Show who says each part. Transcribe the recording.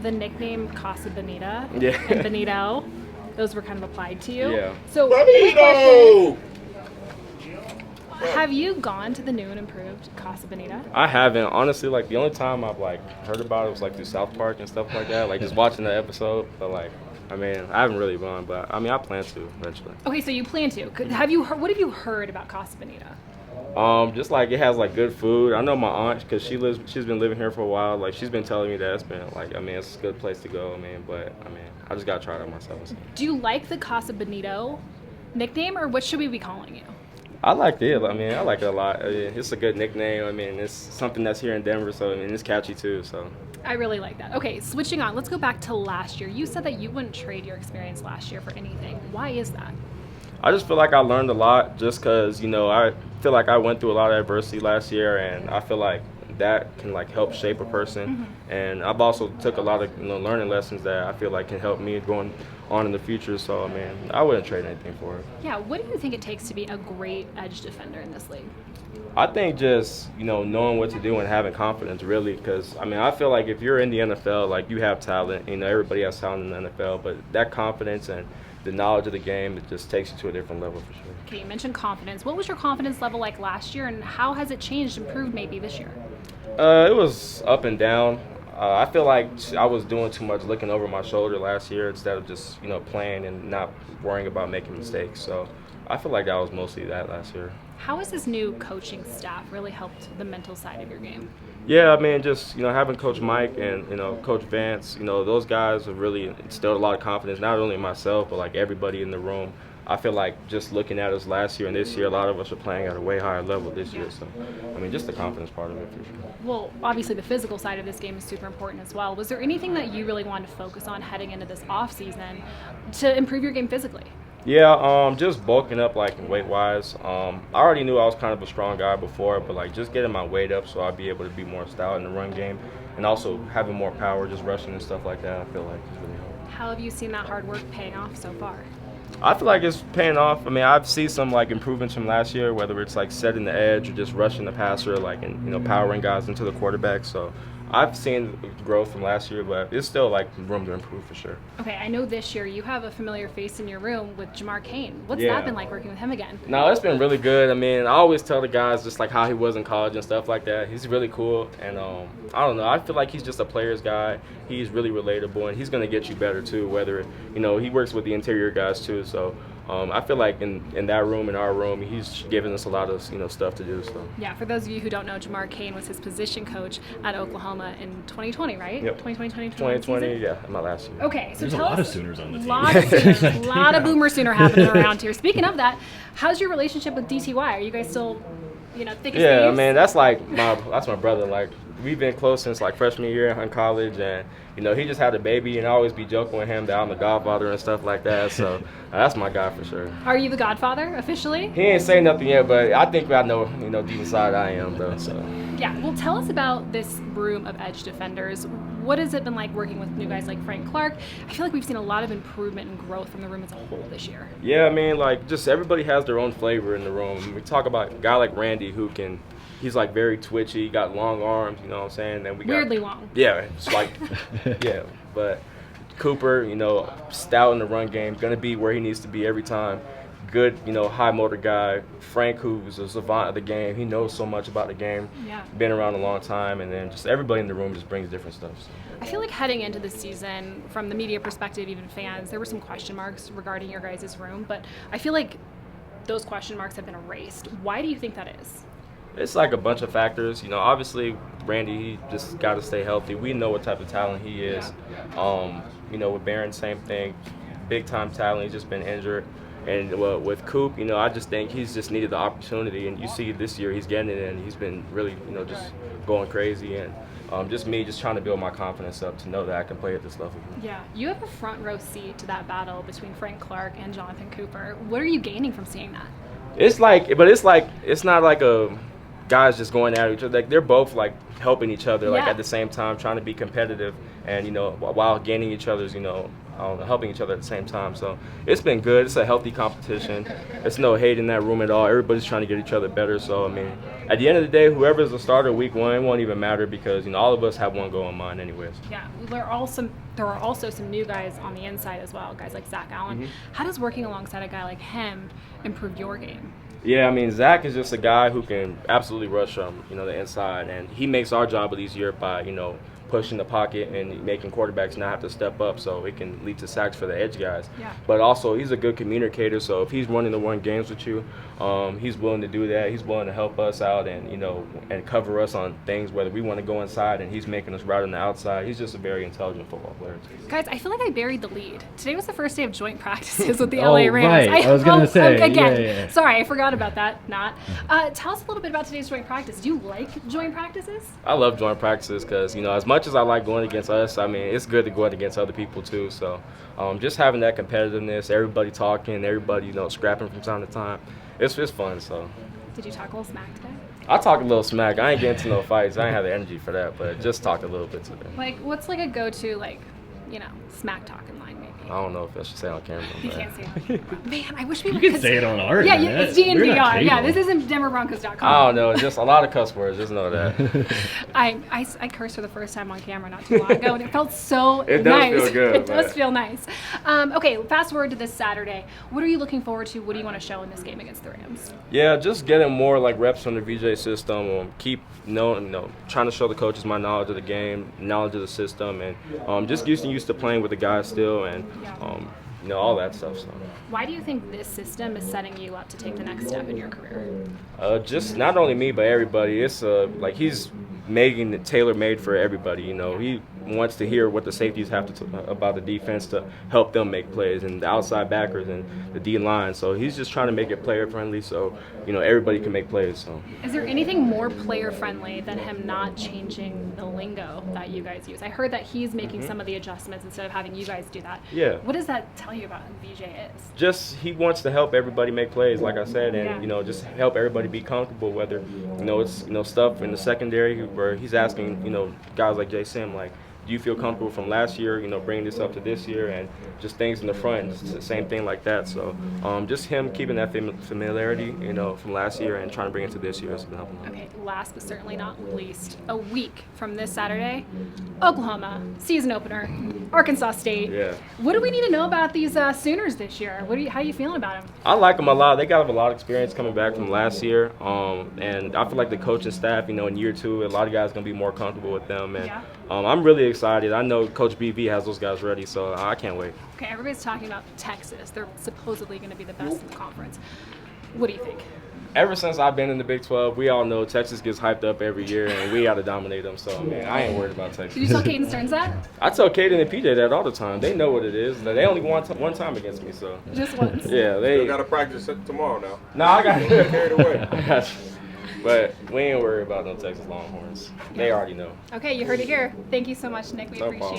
Speaker 1: the nickname Casa Bonita
Speaker 2: Yeah.
Speaker 1: and Bonito, those were kind of applied to you.
Speaker 2: Yeah.
Speaker 1: So,
Speaker 3: Bonito!
Speaker 1: have you gone to the new and improved Casa Bonita?
Speaker 2: I haven't. Honestly, like, the only time I've, like, heard about it was, like, through South Park and stuff like that. Like, just watching the episode. But, like, I mean, I haven't really gone. But, I mean, I plan to eventually.
Speaker 1: Okay, so you plan to. Have you heard, what have you heard about Casa Bonita?
Speaker 2: Just, like, it has, like, good food. I know my aunt, because she's been living here for a while. Like, she's been telling me that it's been, like, I mean, it's a good place to go. I mean, but, I mean, I just got to try it out myself.
Speaker 1: Do you like the Casa Bonito nickname, or what should we be calling you?
Speaker 2: I like it. I mean, I like it a lot. I mean, it's a good nickname. I mean, it's something that's here in Denver, so I mean, it's catchy too. So
Speaker 1: I really like that. Okay, switching on. Let's go back to last year. You said that you wouldn't trade your experience last year for anything. Why is that?
Speaker 2: I just feel like I learned a lot just because, you know, I feel like I went through a lot of adversity last year, and I feel like that can, like, help shape a person.
Speaker 1: Mm-hmm.
Speaker 2: And I've also took a lot of, you know, learning lessons that I feel like can help me going on in the future. So, I mean, I wouldn't trade anything for it.
Speaker 1: Yeah, what do you think it takes to be a great edge defender in this league?
Speaker 2: I think just, you know, knowing what to do and having confidence, really, because, I mean, I feel like if you're in the NFL, like, you have talent. You know, everybody has talent in the NFL, but that confidence and the knowledge of the game, it just takes you to a different level for sure.
Speaker 1: Okay, you mentioned confidence. What was your confidence level like last year, and how has it changed, improved maybe this year?
Speaker 2: It was up and down. I feel like I was doing too much looking over my shoulder last year instead of just, you know, playing and not worrying about making mistakes. So I feel like that was mostly that last year.
Speaker 1: How has this new coaching staff really helped the mental side of your game?
Speaker 2: Yeah, I mean, just, you know, having Coach Mike and, you know, Coach Vance, you know, those guys have really instilled a lot of confidence, not only in myself, but, like, everybody in the room. I feel like just looking at us last year and this year, a lot of us are playing at a way higher level this year. So, I mean, just the confidence part of it for sure.
Speaker 1: Well, obviously the physical side of this game is super important as well. Was there anything that you really wanted to focus on heading into this offseason to improve your game physically?
Speaker 2: Yeah, just bulking up, like, weight-wise. I already knew I was kind of a strong guy before, but, like, just getting my weight up so I'd be able to be more stout in the run game, and also having more power, just rushing and stuff like that, I feel like is really helpful.
Speaker 1: How have you seen that hard work paying off so far?
Speaker 2: I feel like it's paying off. I mean, I've seen some, like, improvements from last year, whether it's, like, setting the edge or just rushing the passer, like, and, you know, powering guys into the quarterback. So I've seen growth from last year, but it's still, like, room to improve for sure.
Speaker 1: Okay, I know this year you have a familiar face in your room with Jamar Cain. What's
Speaker 2: Yeah.
Speaker 1: that been like working with him again?
Speaker 2: No, it's been really good. I mean, I always tell the guys just, like, how he was in college and stuff like that. He's really cool, and I don't know. I feel like he's just a player's guy. He's really relatable, and he's going to get you better, too, whether, you know, he works with the interior guys, too. So I feel like in that room, in our room, he's giving us a lot of, you know, stuff to do. So.
Speaker 1: Yeah, for those of you who don't know, Jamar Cain was his position coach at Oklahoma in 2020, right?
Speaker 2: Yep.
Speaker 1: 2020,
Speaker 2: yeah, my last year.
Speaker 1: Okay, so
Speaker 4: There's a
Speaker 1: tell
Speaker 4: lot
Speaker 1: us.
Speaker 4: of Sooners on the team.
Speaker 1: A lot of Boomer Sooner happening around here. Speaking of that, how's your relationship with DTY? Are you guys still, you know, thick as
Speaker 2: Yeah,
Speaker 1: thieves?
Speaker 2: man, that's my brother. Like, we've been close since, like, freshman year in college, and, you know, he just had a baby, and I always be joking with him that I'm the godfather and stuff like that. So that's my guy for sure.
Speaker 1: Are you the godfather officially?
Speaker 2: He ain't say nothing yet, but I think I know, you know, deep inside I am, though. So.
Speaker 1: Yeah, well, tell us about this room of edge defenders. What has it been like working with new guys like Frank Clark? I feel like we've seen a lot of improvement and growth from the room as a whole this year.
Speaker 2: Yeah, I mean, like, just everybody has their own flavor in the room. We talk about a guy like Randy who can, he's, like, very twitchy, got long arms, you know what I'm saying? Then we got,
Speaker 1: Weirdly long.
Speaker 2: Yeah, it's like, yeah, but Cooper, you know, stout in the run game, gonna be where he needs to be every time. Good, you know, high motor guy. Frank, who's a savant of the game, he knows so much about the game.
Speaker 1: Yeah.
Speaker 2: Been around a long time, and then just everybody in the room just brings different stuff. So.
Speaker 1: I feel like heading into this season, from the media perspective, even fans, there were some question marks regarding your guys' room, but I feel like those question marks have been erased. Why do you think that is?
Speaker 2: It's like a bunch of factors. You know, obviously, Randy, he just got to stay healthy. We know what type of talent he is. You know, with Barron, same thing. Big-time talent. He's just been injured. And with Coop, you know, I just think he's just needed the opportunity. And you see this year he's getting it, and he's been really, you know, just going crazy. And just me just trying to build my confidence up to know that I can play at this level.
Speaker 1: Yeah, you have a front row seat to that battle between Frank Clark and Jonathan Cooper. What are you gaining from seeing that?
Speaker 2: It's not like a guys just going at each other. Like, they're both, like, helping each other, like,
Speaker 1: Yeah.
Speaker 2: at the same time, trying to be competitive, and, you know, while gaining each other's, you know, helping each other at the same time. So it's been good. It's a healthy competition. There's no hate in that room at all. Everybody's trying to get each other better. So, I mean, at the end of the day, whoever's the starter week 1, it won't even matter because, you know, all of us have one goal in mind anyways.
Speaker 1: Yeah, there are also some new guys on the inside as well, guys like Zach Allen. How does working alongside a guy like him improve your game?
Speaker 2: Yeah, I mean, Zach is just a guy who can absolutely rush the inside, and he makes our job easier by, you know, pushing the pocket and making quarterbacks not have to step up, so it can lead to sacks for the edge guys.
Speaker 1: Yeah.
Speaker 2: But also, he's a good communicator, so if he's wanting to win games with you, he's willing to do that. He's willing to help us out and, you know, and cover us on things, whether we want to go inside and he's making us route on the outside. He's just a very intelligent football player.
Speaker 1: Guys, I feel like I buried the lead. Today was the first day of joint practices with the
Speaker 3: Oh,
Speaker 1: LA Rams.
Speaker 3: right. I was going to say.
Speaker 1: Again,
Speaker 3: Yeah.
Speaker 1: sorry, I forgot about that. Tell us a little bit about today's joint practice. Do you like joint practices?
Speaker 2: I love joint practices because, you know, as much as I like going against us, I mean, it's good to go against other people too. So just having that competitiveness, everybody talking, everybody, you know, scrapping from time to time, it's fun. So.
Speaker 1: Did you talk a little smack today?
Speaker 2: I talk a little smack. I ain't getting into no fights. I ain't have the energy for that, but just talk a little bit today.
Speaker 1: Like, what's like a go-to, like, you know, smack talking line maybe?
Speaker 2: I don't know if I should say it on camera.
Speaker 1: You can't say it. Man, I wish we
Speaker 3: You
Speaker 1: could
Speaker 3: can say it on our
Speaker 1: Yeah,
Speaker 3: internet.
Speaker 1: it's DNVR.
Speaker 3: We're not
Speaker 1: Yeah,
Speaker 3: cable.
Speaker 1: this isn't DenverBroncos.com.
Speaker 2: I don't know. Just a lot of cuss words. Just know that.
Speaker 1: I cursed for the first time on camera not too long ago, and it felt so
Speaker 2: It does
Speaker 1: nice.
Speaker 2: feel good,
Speaker 1: It does
Speaker 2: but-
Speaker 1: feel nice. Okay, fast forward to this Saturday. What are you looking forward to? What do you want to show in this game against the Rams?
Speaker 2: Yeah, just getting more like reps on the VJ system. Keep trying to show the coaches my knowledge of the game, knowledge of the system, and just getting used to playing with the guys still, and all that stuff. So.
Speaker 1: Why do you think this system is setting you up to take the next step in your career?
Speaker 2: Just not only me, but everybody. It's like he's making it tailor-made for everybody. You know, he wants to hear what the safeties have to about the defense to help them make plays, and the outside backers and the D line. So he's just trying to make it player-friendly, so everybody can make plays. So.
Speaker 1: Is there anything more player-friendly than him not changing the lingo that you guys use? I heard that he's making some of the adjustments instead of having you guys do that.
Speaker 2: Yeah.
Speaker 1: What does that tell you about who VJ is?
Speaker 2: Just he wants to help everybody make plays, like I said, and
Speaker 1: Yeah.
Speaker 2: just help everybody be comfortable. Whether it's stuff in the secondary where he's asking guys like Jay Sim, like, do you feel comfortable from last year, bringing this up to this year, and just things in the front, just the same thing like that. So just him keeping that familiarity, from last year and trying to bring it to this year has been helping.
Speaker 1: Okay, last but certainly not least, a week from this Saturday, Oklahoma, season opener, Arkansas State.
Speaker 2: Yeah.
Speaker 1: What do we need to know about these Sooners this year? How are you feeling about them?
Speaker 2: I like them a lot. They got a lot of experience coming back from last year, and I feel like the coaching staff, in year 2, a lot of guys are going to be more comfortable with them, and
Speaker 1: Yeah.
Speaker 2: I'm really excited. I know Coach BV has those guys ready, so I can't wait.
Speaker 1: Okay, everybody's talking about Texas. They're supposedly going to be the best in the conference. What do you think?
Speaker 2: Ever since I've been in the Big 12, we all know Texas gets hyped up every year, and we got to dominate them. So, man, I ain't worried about
Speaker 1: Did
Speaker 2: Texas.
Speaker 1: you tell Caden Stearns that?
Speaker 2: I tell Caden and PJ that all the time. They know what it is. They only won one time against me, so.
Speaker 1: Just once.
Speaker 2: Yeah,
Speaker 4: Still got to practice it tomorrow now.
Speaker 2: Nah, I got
Speaker 4: Carried away.
Speaker 2: I got you. But we ain't worried about no Texas Longhorns. They already know.
Speaker 1: Okay, you heard it here. Thank you so much, Nick. We
Speaker 2: No
Speaker 1: appreciate
Speaker 2: problem.
Speaker 1: it.